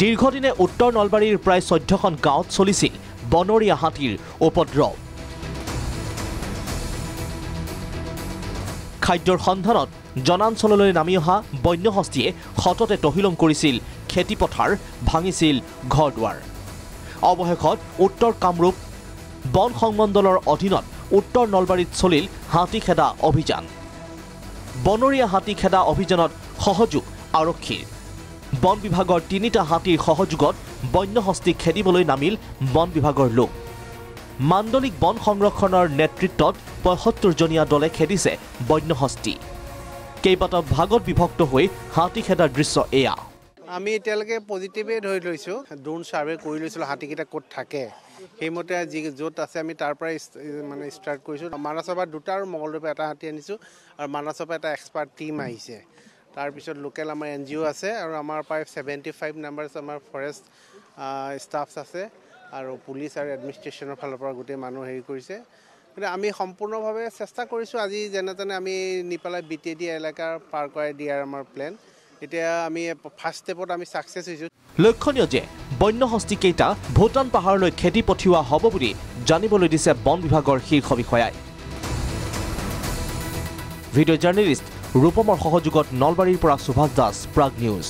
দীৰ্ঘদিনে উত্তৰ নলবাৰীৰ প্ৰায় 14খন গাঁৱত চলিছিল বনৰীয়া হাতীৰ উপদ্ৰৱ। খাদ্যৰ সন্ধানত জনাঞ্চললৈ নামি অহা বন্যহস্তীয়ে সততে তহিলং কৰিছিল খেতিপথাৰ, ভাঙিছিল ঘৰ-দুৱাৰ। অৱশেষত উত্তৰ কামৰূপ বন সংমণ্ডলৰ অধীনত উত্তৰ নলবাৰীত চলিল হাতী খেদা অভিযান। বনৰীয়া হাতী খেদা অভিযানত সহযোগ আৰক্ষীৰ। বন বিভাগৰ 3টা হাতীৰ সহযোগত বন্যহস্তী খেদিবলৈ নামিল বন বিভাগৰ লোক। মাণ্ডলিক বন সংৰক্ষণৰ নেতৃত্বত ৭৫জনীয়া দলে খেদিছে বন্যহস্তী। কেইবাটাও ভাগত বিভক্ত হৈ হাতী খেদাৰ দৃশ্য এয়া। আমি এতিয়ালৈকে পজিটিভেই ধৰি লৈছোঁ। ড্ৰোন ছাৰ্ভে কৰি লৈছিলোঁ হাতীকেইটা ক'ত থাকে, সেইমতে য'ত আছে আমি তাৰ পৰাই মানে ষ্টাৰ্ট কৰিছোঁ। মানাছৰ পৰা 2টা আৰু মঙলদৈৰ পৰা 1টা হাতী আনিছোঁ আৰু মানাছৰ পৰা এটা এক্সপাৰ্ট টীম আহিছে। তাৰপিছত লোকেল আমাৰ NGO আছে আৰু আমাৰ প্ৰায় 75 নাম্বাৰ্ছ আমাৰ ফৰেষ্ট ষ্টাফছ আছে আৰু পুলিচ আৰু এডমিনিষ্ট্ৰেশ্যনৰ ফালৰ পৰা গোটেই মানুহ হেৰি কৰিছে। কিন্তু আমি সম্পূৰ্ণভাৱে চেষ্টা কৰিছোঁ। আজি যেনে তেনে আমি নি পেলাই BTD এলেকাৰ পাৰ কৰাই দিয়াৰ আমাৰ প্লেন। এতিয়া আমি ফাৰ্ষ্ট ষ্টেপত আমি ছাকচেছ হৈছোঁ। লক্ষণীয় যে বন্যহস্তীকেইটা ভূটান পাহাৰলৈ খেদি পঠিওৱা হ'ব বুলি জানিবলৈ দিছে বন বিভাগৰ শীৰ্ষ বিষয়াই। ভিডিঅ' জাৰ্নেলিষ্ট ৰূপমৰ সহযোগত নলবাৰীৰ পৰা সুভাষ দাস, প্ৰাগ নিউজ।